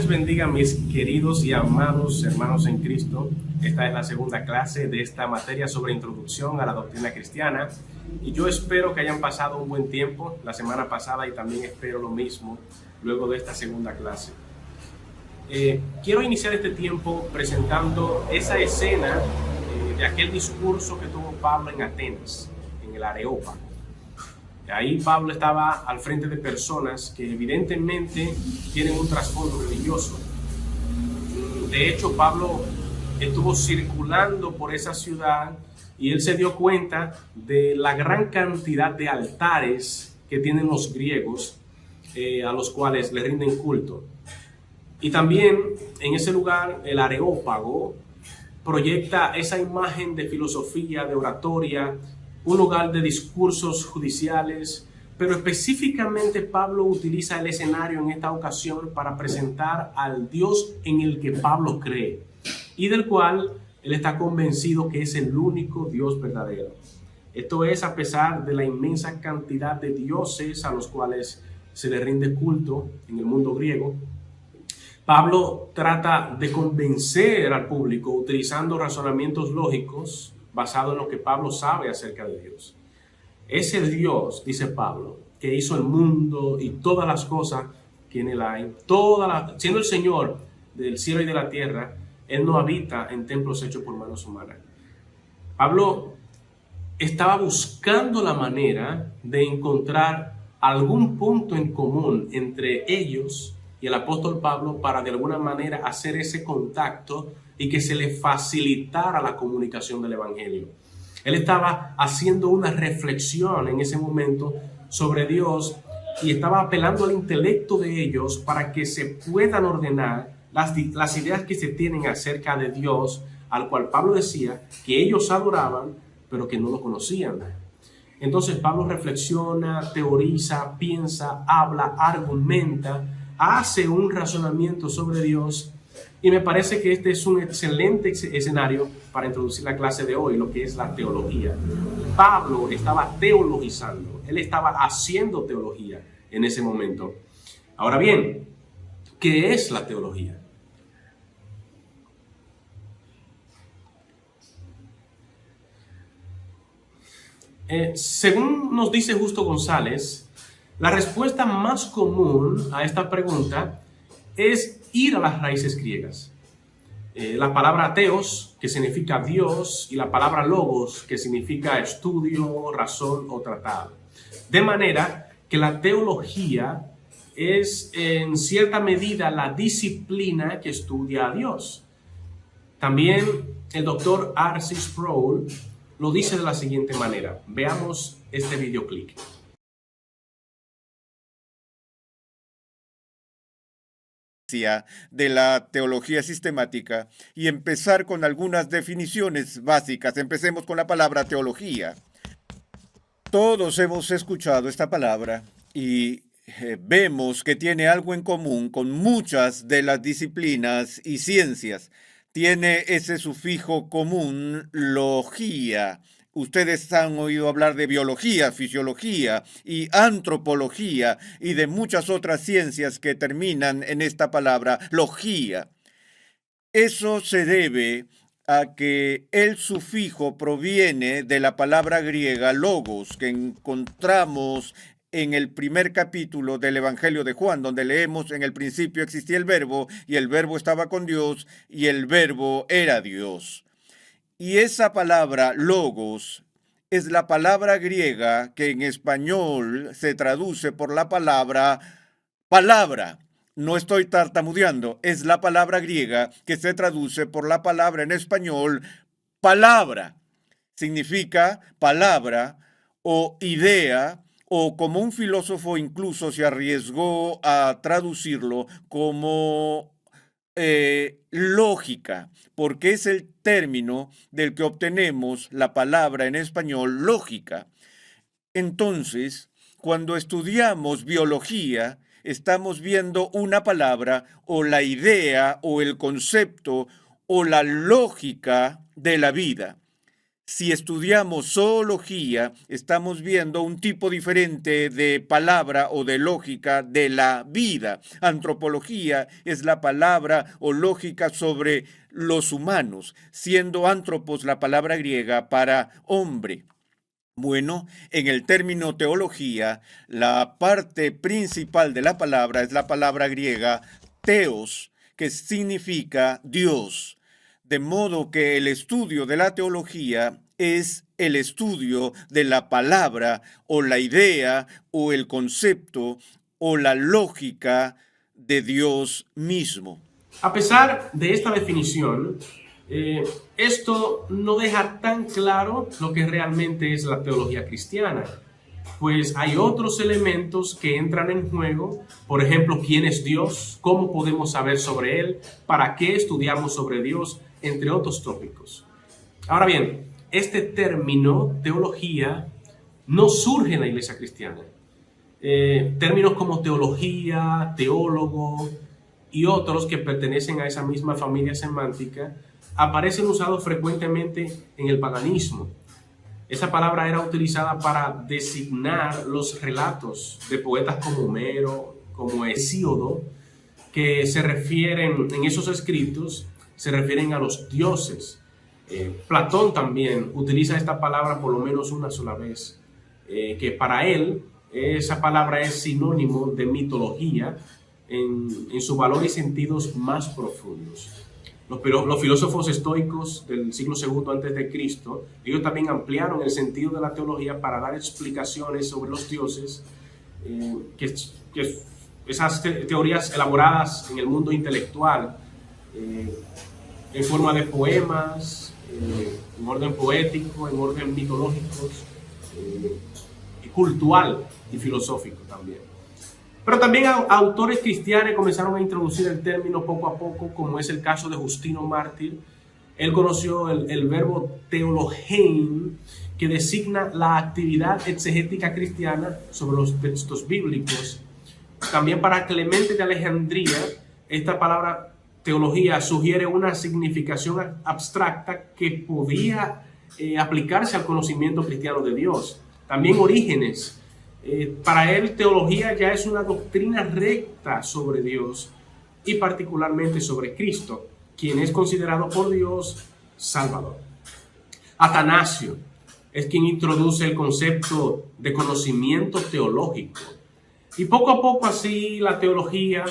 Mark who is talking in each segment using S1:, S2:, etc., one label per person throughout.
S1: les bendiga, mis queridos y amados hermanos en Cristo. Esta es la segunda clase de esta materia sobre introducción a la doctrina cristiana. Y yo espero que hayan pasado un buen tiempo la semana pasada y también espero lo mismo luego de esta segunda clase. Quiero iniciar este tiempo presentando esa escena de aquel discurso que tuvo Pablo en Atenas, en el Areópago. Ahí Pablo estaba al frente de personas que evidentemente tienen un trasfondo religioso. De hecho, Pablo estuvo circulando por esa ciudad y él se dio cuenta de la gran cantidad de altares que tienen los griegos a los cuales le rinden culto. Y también en ese lugar, el Areópago proyecta esa imagen de filosofía, de oratoria, un lugar de discursos judiciales, pero específicamente Pablo utiliza el escenario en esta ocasión para presentar al Dios en el que Pablo cree y del cual él está convencido que es el único Dios verdadero. Esto es a pesar de la inmensa cantidad de dioses a los cuales se le rinde culto en el mundo griego. Pablo trata de convencer al público utilizando razonamientos lógicos basado en lo que Pablo sabe acerca de Dios. Es el Dios, dice Pablo, que hizo el mundo y todas las cosas que en él hay. Siendo el Señor del cielo y de la tierra, Él no habita en templos hechos por manos humanas. Pablo estaba buscando la manera de encontrar algún punto en común entre ellos y el apóstol Pablo para de alguna manera hacer ese contacto y que se le facilitara la comunicación del evangelio. Él estaba haciendo una reflexión en ese momento sobre Dios y estaba apelando al intelecto de ellos para que se puedan ordenar las ideas que se tienen acerca de Dios, al cual Pablo decía que ellos adoraban, pero que no lo conocían. Entonces Pablo reflexiona, teoriza, piensa, habla, argumenta, hace un razonamiento sobre Dios. Y me parece que este es un excelente escenario para introducir la clase de hoy, lo que es la teología. Pablo estaba teologizando, él estaba haciendo teología en ese momento. Ahora bien, ¿qué es la teología? Según nos dice Justo González, la respuesta más común a esta pregunta es ir a las raíces griegas. La palabra theos, que significa Dios, y la palabra logos, que significa estudio, razón o tratado. De manera que la teología es en cierta medida la disciplina que estudia a Dios. También el doctor R.C. Sproul lo dice de la siguiente manera. Veamos este videoclip.
S2: De la teología sistemática y empezar con algunas definiciones básicas. Empecemos con la palabra teología. Todos hemos escuchado esta palabra y vemos que tiene algo en común con muchas de las disciplinas y ciencias. Tiene ese sufijo común, logía. Ustedes han oído hablar de biología, fisiología y antropología y de muchas otras ciencias que terminan en esta palabra, logía. Eso se debe a que el sufijo proviene de la palabra griega logos, que encontramos en el primer capítulo del Evangelio de Juan, donde leemos: en el principio existía el verbo, y el verbo estaba con Dios, y el verbo era Dios. Y esa palabra logos es la palabra griega que en español se traduce por la palabra palabra. No estoy tartamudeando, es la palabra griega que se traduce por la palabra en español palabra. Significa palabra o idea, o como un filósofo incluso se arriesgó a traducirlo como lógica, porque es el término del que obtenemos la palabra en español lógica. Entonces, cuando estudiamos biología, estamos viendo una palabra o la idea o el concepto o la lógica de la vida. Si estudiamos zoología, estamos viendo un tipo diferente de palabra o de lógica de la vida. Antropología es la palabra o lógica sobre los humanos, siendo antropos la palabra griega para hombre. Bueno, en el término teología, la parte principal de la palabra es la palabra griega theos, que significa Dios. De modo que el estudio de la teología es el estudio de la palabra o la idea o el concepto o la lógica de Dios mismo.
S1: A pesar de esta definición, esto no deja tan claro lo que realmente es la teología cristiana, pues hay otros elementos que entran en juego. Por ejemplo, ¿quién es Dios? ¿Cómo podemos saber sobre Él? ¿Para qué estudiamos sobre Dios? Entre otros tópicos. Ahora bien, este término teología no surge en la iglesia cristiana. Términos como teología, teólogo y otros que pertenecen a esa misma familia semántica aparecen usados frecuentemente en el paganismo. Esa palabra era utilizada para designar los relatos de poetas como Homero, como Hesíodo, que se refieren en esos escritos, se refieren a los dioses. Platón también utiliza esta palabra por lo menos una sola vez, que para él esa palabra es sinónimo de mitología en su valor y sentidos más profundos. Los filósofos estoicos del siglo II antes de Cristo, ellos también ampliaron el sentido de la teología para dar explicaciones sobre los dioses, que esas teorías elaboradas en el mundo intelectual, en forma de poemas, en orden poético, en orden mitológico, cultural y filosófico también. Pero también autores cristianos comenzaron a introducir el término poco a poco, como es el caso de Justino Mártir. Él conoció el verbo teologein, que designa la actividad exegética cristiana sobre los textos bíblicos. También para Clemente de Alejandría, esta palabra teología sugiere una significación abstracta que podía aplicarse al conocimiento cristiano de Dios. También Orígenes, para él teología ya es una doctrina recta sobre Dios y particularmente sobre Cristo, quien es considerado por Dios Salvador. Atanasio es quien introduce el concepto de conocimiento teológico. Y poco a poco así la teología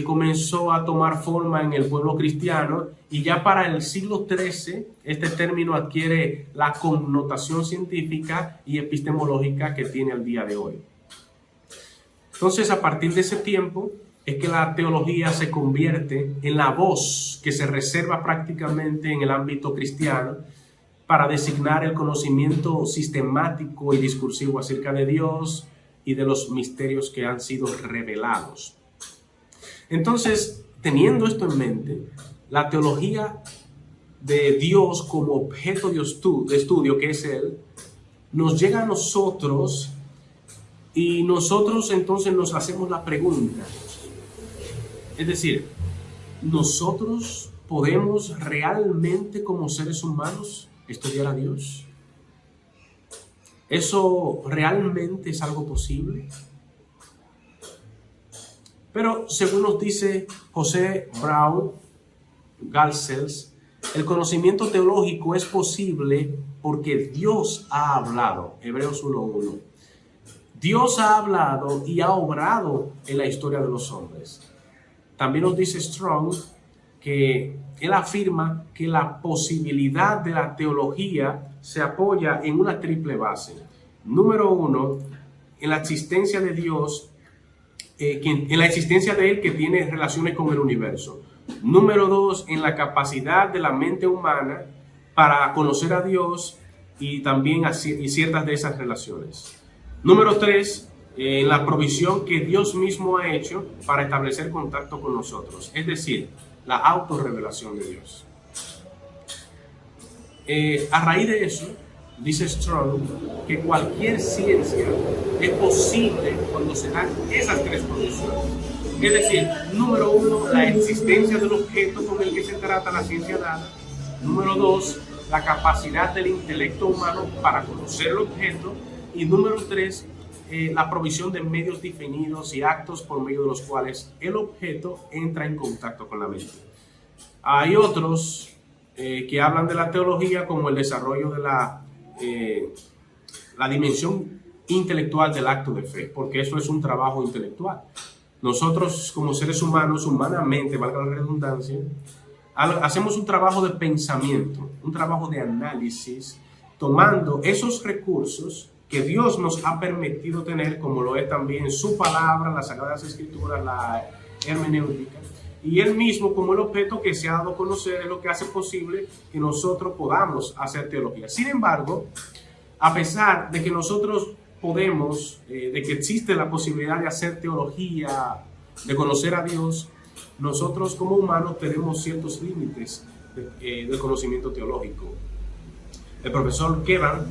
S1: comenzó a tomar forma en el pueblo cristiano, y ya para el siglo XIII este término adquiere la connotación científica y epistemológica que tiene al día de hoy. Entonces, a partir de ese tiempo es que la teología se convierte en la voz que se reserva prácticamente en el ámbito cristiano para designar el conocimiento sistemático y discursivo acerca de Dios y de los misterios que han sido revelados. Entonces, teniendo esto en mente, la teología de Dios como objeto de estudio, que es Él, nos llega a nosotros, y nosotros entonces nos hacemos la pregunta. Es decir, ¿nosotros podemos realmente como seres humanos estudiar a Dios? ¿Eso realmente es algo posible? Pero según nos dice José Braun Galsels, el conocimiento teológico es posible porque Dios ha hablado. Hebreos 1:1. Dios ha hablado y ha obrado en la historia de los hombres. También nos dice Strong que él afirma que la posibilidad de la teología se apoya en una triple base. Número uno, en la existencia de Dios, en la existencia de Él que tiene relaciones con el universo. Número dos, en la capacidad de la mente humana para conocer a Dios y también y ciertas de esas relaciones. Número tres, en la provisión que Dios mismo ha hecho para establecer contacto con nosotros, es decir, la autorrevelación de Dios. A raíz de eso, dice Strong que cualquier ciencia es posible cuando se dan esas tres condiciones. Es decir, número uno, la existencia del objeto con el que se trata la ciencia dada. Número dos, la capacidad del intelecto humano para conocer el objeto. Y número 3, la provisión de medios definidos y actos por medio de los cuales el objeto entra en contacto con la mente. Hay otros que hablan de la teología como el desarrollo de la dimensión intelectual del acto de fe, porque eso es un trabajo intelectual. Nosotros como seres humanos, humanamente, valga la redundancia, hacemos un trabajo de pensamiento, un trabajo de análisis, tomando esos recursos que Dios nos ha permitido tener, como lo es también su palabra, las Sagradas Escrituras, la hermenéutica, y Él mismo como el objeto que se ha dado a conocer es lo que hace posible que nosotros podamos hacer teología. Sin embargo, a pesar de que nosotros podemos, de que existe la posibilidad de hacer teología, de conocer a Dios, nosotros como humanos tenemos ciertos límites del conocimiento teológico. El profesor Kevan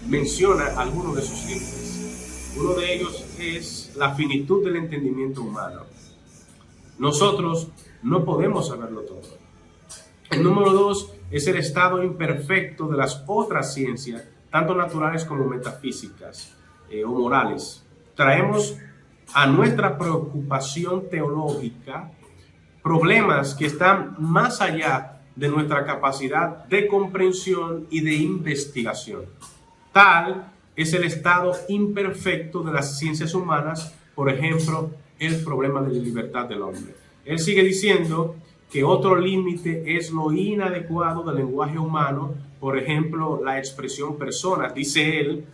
S1: menciona algunos de esos límites. Uno de ellos es la finitud del entendimiento humano. Nosotros no podemos saberlo todo. El número 2 es el estado imperfecto de las otras ciencias, tanto naturales como metafísicas o morales. Traemos a nuestra preocupación teológica problemas que están más allá de nuestra capacidad de comprensión y de investigación. Tal es el estado imperfecto de las ciencias humanas, por ejemplo, el problema de la libertad del hombre. Él sigue diciendo que otro límite es lo inadecuado del lenguaje humano, por ejemplo, la expresión personas, dice él,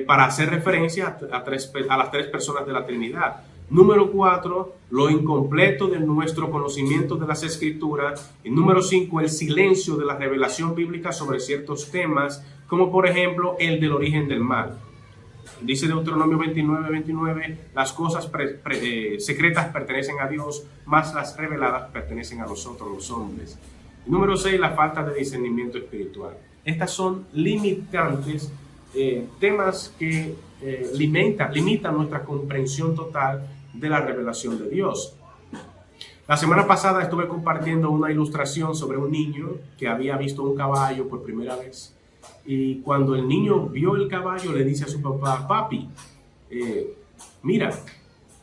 S1: para hacer referencia a las 3 personas de la Trinidad. Número 4, lo incompleto de nuestro conocimiento de las Escrituras. Y número 5, el silencio de la revelación bíblica sobre ciertos temas, como por ejemplo el del origen del mal. Dice Deuteronomio 29:29, las cosas secretas pertenecen a Dios, mas las reveladas pertenecen a nosotros los hombres. Y número 6, la falta de discernimiento espiritual. Estas son limitantes, temas que limitan nuestra comprensión total de la revelación de Dios. La semana pasada estuve compartiendo una ilustración sobre un niño que había visto un caballo por primera vez. Y cuando el niño vio el caballo, le dice a su papá: papi, mira,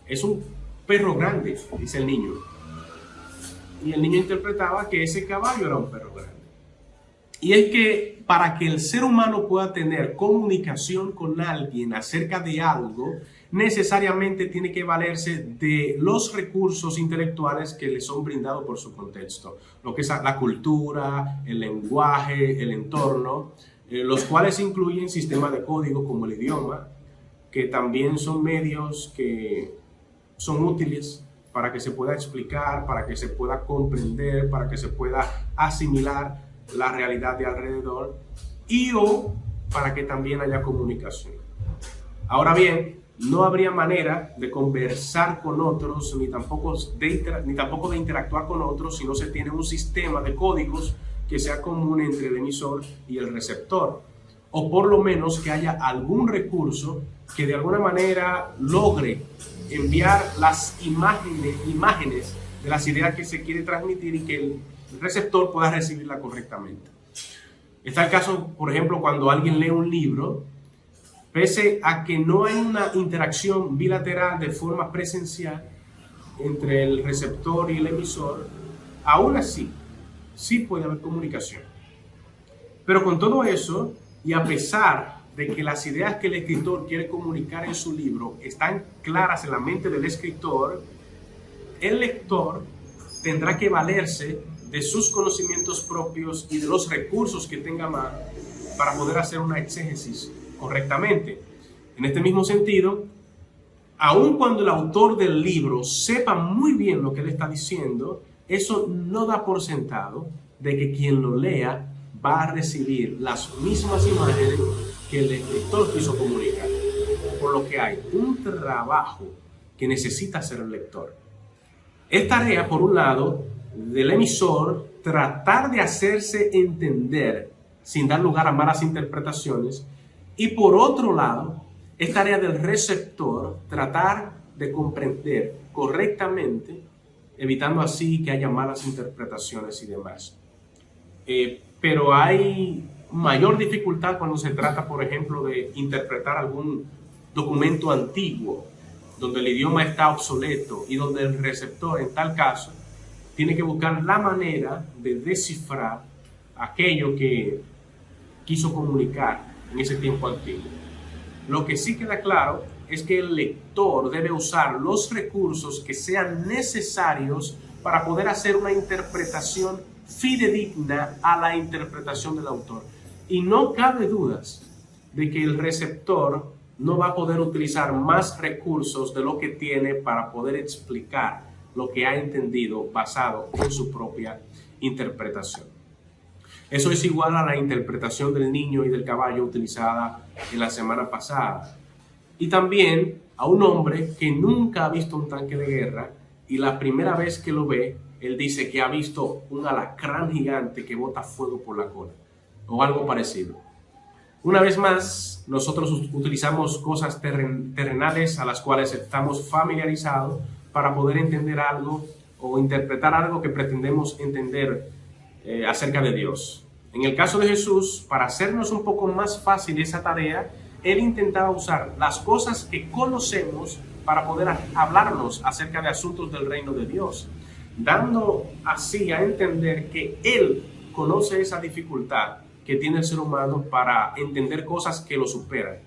S1: es un perro grande, dice el niño. Y el niño interpretaba que ese caballo era un perro grande. Y es que para que el ser humano pueda tener comunicación con alguien acerca de algo, necesariamente tiene que valerse de los recursos intelectuales que le son brindados por su contexto, lo que es la cultura, el lenguaje, el entorno, los cuales incluyen sistemas de código como el idioma, que también son medios que son útiles para que se pueda explicar, para que se pueda comprender, para que se pueda asimilar la realidad de alrededor o para que también haya comunicación. Ahora bien, no habría manera de conversar con otros ni tampoco de interactuar con otros si no se tiene un sistema de códigos que sea común entre el emisor y el receptor, o por lo menos que haya algún recurso que de alguna manera logre enviar las imágenes de las ideas que se quiere transmitir y que el receptor pueda recibirla correctamente. Está el caso, por ejemplo, cuando alguien lee un libro, pese a que no hay una interacción bilateral de forma presencial entre el receptor y el emisor, aún así, sí puede haber comunicación. Pero con todo eso, y a pesar de que las ideas que el escritor quiere comunicar en su libro están claras en la mente del escritor, el lector tendrá que valerse de sus conocimientos propios y de los recursos que tenga más para poder hacer una exégesis correctamente. En este mismo sentido, aun cuando el autor del libro sepa muy bien lo que él está diciendo, eso no da por sentado de que quien lo lea va a recibir las mismas imágenes que el escritor quiso comunicar. Por lo que hay un trabajo que necesita hacer el lector. Es tarea, por un lado, del emisor tratar de hacerse entender sin dar lugar a malas interpretaciones, y por otro lado, es tarea del receptor tratar de comprender correctamente, evitando así que haya malas interpretaciones y demás. pero hay mayor dificultad cuando se trata, por ejemplo, de interpretar algún documento antiguo, donde el idioma está obsoleto y donde el receptor, en tal caso, tiene que buscar la manera de descifrar aquello que quiso comunicar en ese tiempo antiguo. Lo que sí queda claro es que el lector debe usar los recursos que sean necesarios para poder hacer una interpretación fidedigna a la interpretación del autor. Y no cabe dudas de que el receptor no va a poder utilizar más recursos de lo que tiene para poder explicar lo que ha entendido basado en su propia interpretación. Eso es igual a la interpretación del niño y del caballo utilizada en la semana pasada. Y también a un hombre que nunca ha visto un tanque de guerra y la primera vez que lo ve, él dice que ha visto un alacrán gigante que bota fuego por la cola o algo parecido. Una vez más, nosotros utilizamos cosas terrenales a las cuales estamos familiarizados para poder entender algo o interpretar algo que pretendemos entender acerca de Dios. En el caso de Jesús, para hacernos un poco más fácil esa tarea, Él intentaba usar las cosas que conocemos para poder hablarnos acerca de asuntos del reino de Dios, dando así a entender que Él conoce esa dificultad que tiene el ser humano para entender cosas que lo superan.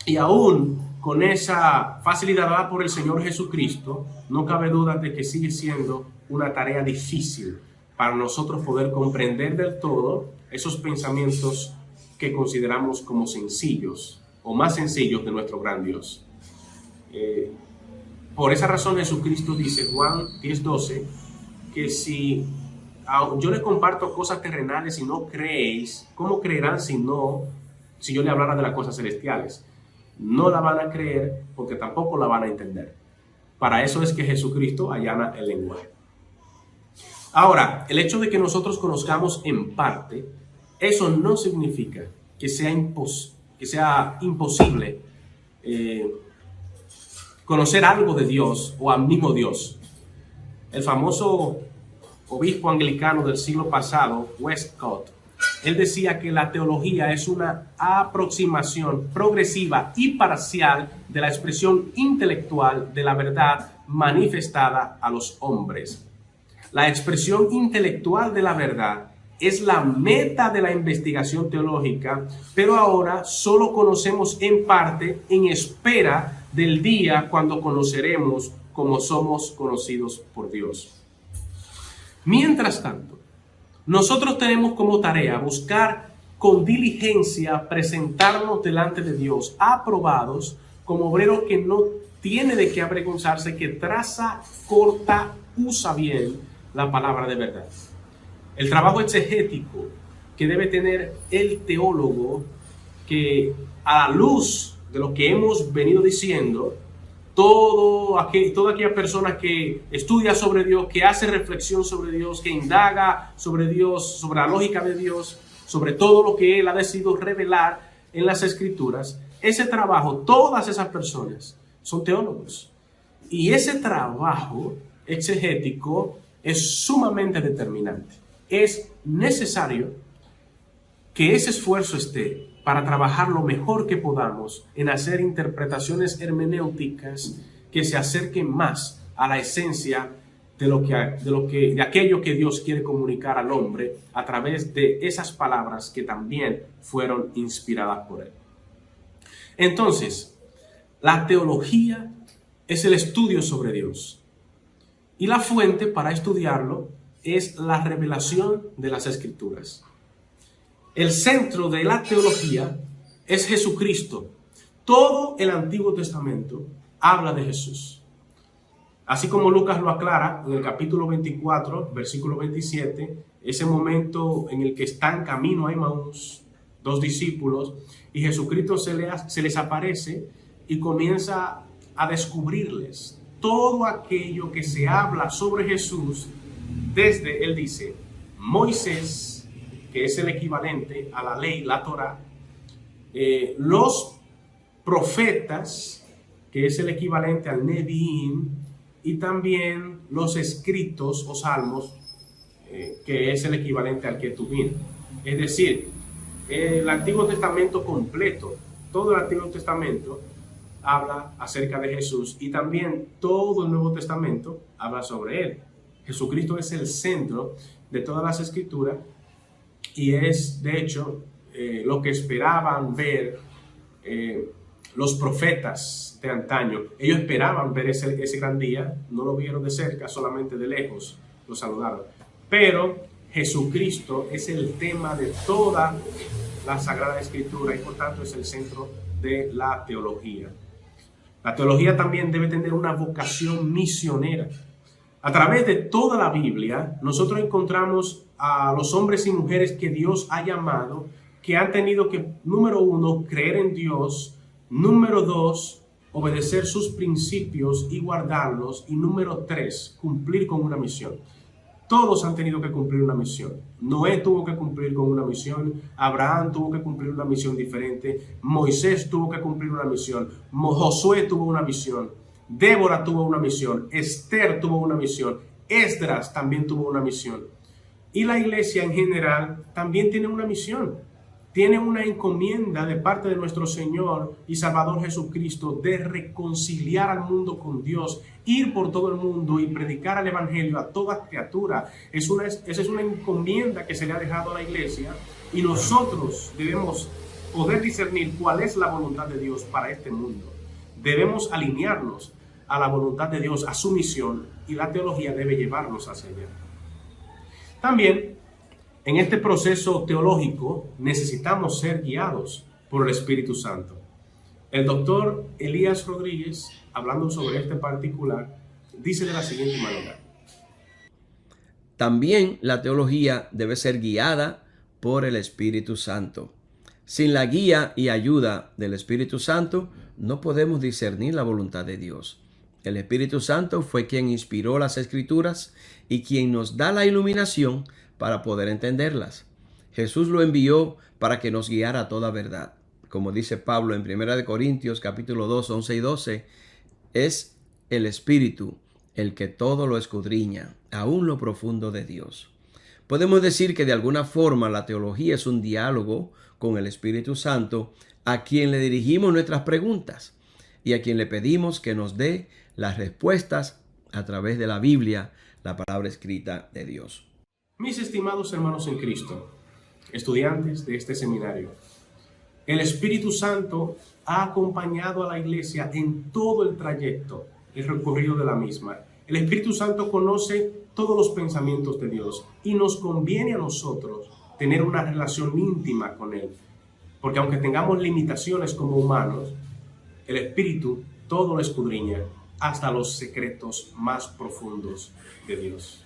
S1: Y aún con esa facilidad dada por el Señor Jesucristo, no cabe duda de que sigue siendo una tarea difícil para nosotros poder comprender del todo esos pensamientos que consideramos como sencillos o más sencillos de nuestro gran Dios. Por esa razón Jesucristo dice, Juan 10:12, que si yo le comparto cosas terrenales y no creéis, ¿cómo creerán si yo le hablara de las cosas celestiales? No la van a creer porque tampoco la van a entender. Para eso es que Jesucristo allana el lenguaje. Ahora, el hecho de que nosotros conozcamos en parte, eso no significa que sea imposible conocer algo de Dios o al mismo Dios. El famoso obispo anglicano del siglo pasado, Westcott, él decía que la teología es una aproximación progresiva y parcial de la expresión intelectual de la verdad manifestada a los hombres. La expresión intelectual de la verdad es la meta de la investigación teológica, pero ahora solo conocemos en parte en espera del día cuando conoceremos como somos conocidos por Dios. Mientras tanto, nosotros tenemos como tarea buscar con diligencia presentarnos delante de Dios aprobados como obreros que no tiene de qué avergonzarse, que traza, corta, usa bien la palabra de verdad. El trabajo exegético que debe tener el teólogo, que a la luz de lo que hemos venido diciendo, toda aquella persona que estudia sobre Dios, que hace reflexión sobre Dios, que indaga sobre Dios, sobre la lógica de Dios, sobre todo lo que Él ha decidido revelar en las Escrituras, ese trabajo, todas esas personas son teólogos. Y ese trabajo exegético es sumamente determinante. Es necesario que ese esfuerzo esté para trabajar lo mejor que podamos en hacer interpretaciones hermenéuticas que se acerquen más a la esencia de aquello que Dios quiere comunicar al hombre a través de esas palabras que también fueron inspiradas por Él. Entonces, la teología es el estudio sobre Dios. Y la fuente para estudiarlo es la revelación de las Escrituras. El centro de la teología es Jesucristo. Todo el Antiguo Testamento habla de Jesús. Así como Lucas lo aclara en el capítulo 24, versículo 27, ese momento en el que están camino a Emaús, dos discípulos, y Jesucristo se les aparece y comienza a descubrirles todo aquello que se habla sobre Jesús. Desde, él dice, Moisés, que es el equivalente a la ley, la Torá, los profetas, que es el equivalente al Nevi'im, y también los escritos o salmos, que es el equivalente al Ketuvim. Es decir, el Antiguo Testamento completo, todo el Antiguo Testamento habla acerca de Jesús y también todo el Nuevo Testamento habla sobre Él. Jesucristo es el centro de todas las Escrituras y es, de hecho, lo que esperaban ver los profetas de antaño. Ellos esperaban ver ese gran día, no lo vieron de cerca, solamente de lejos lo saludaron. Pero Jesucristo es el tema de toda la Sagrada Escritura y por tanto es el centro de la teología. La teología también debe tener una vocación misionera. A través de toda la Biblia, nosotros encontramos a los hombres y mujeres que Dios ha llamado, que han tenido que, número uno, creer en Dios, número dos, obedecer sus principios y guardarlos, y número tres, cumplir con una misión. Todos han tenido que cumplir una misión. Noé tuvo que cumplir con una misión, Abraham tuvo que cumplir una misión diferente, Moisés tuvo que cumplir una misión, Josué tuvo una misión, Débora tuvo una misión, Esther tuvo una misión, Esdras también tuvo una misión. Y la iglesia en general también tiene una misión. Tiene una encomienda de parte de nuestro Señor y Salvador Jesucristo de reconciliar al mundo con Dios, ir por todo el mundo y predicar el Evangelio a toda criatura. Esa es una encomienda que se le ha dejado a la iglesia y nosotros debemos poder discernir cuál es la voluntad de Dios para este mundo. Debemos alinearnos a la voluntad de Dios, a su misión, y la teología debe llevarnos hacia allá. También, en este proceso teológico necesitamos ser guiados por el Espíritu Santo. El doctor Elías Rodríguez, hablando sobre este particular, dice de la siguiente manera.
S3: También la teología debe ser guiada por el Espíritu Santo. Sin la guía y ayuda del Espíritu Santo, no podemos discernir la voluntad de Dios. El Espíritu Santo fue quien inspiró las Escrituras y quien nos da la iluminación para poder entenderlas. Jesús lo envió para que nos guiara a toda verdad. Como dice Pablo en 1 Corintios capítulo 2, 11 y 12, es el Espíritu el que todo lo escudriña, aún lo profundo de Dios. Podemos decir que de alguna forma la teología es un diálogo con el Espíritu Santo, a quien le dirigimos nuestras preguntas y a quien le pedimos que nos dé las respuestas a través de la Biblia, la palabra escrita de Dios.
S1: Mis estimados hermanos en Cristo, estudiantes de este seminario, el Espíritu Santo ha acompañado a la iglesia en todo el trayecto, el recorrido de la misma. El Espíritu Santo conoce todos los pensamientos de Dios y nos conviene a nosotros tener una relación íntima con Él. Porque aunque tengamos limitaciones como humanos, el Espíritu todo lo escudriña hasta los secretos más profundos de Dios.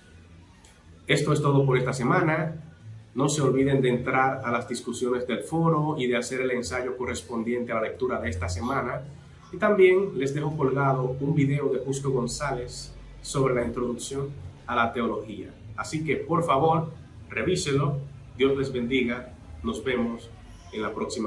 S1: Esto es todo por esta semana. No se olviden de entrar a las discusiones del foro y de hacer el ensayo correspondiente a la lectura de esta semana. Y también les dejo colgado un video de Justo González sobre la introducción a la teología. Así que, por favor, revíselo. Dios les bendiga. Nos vemos en la próxima clase.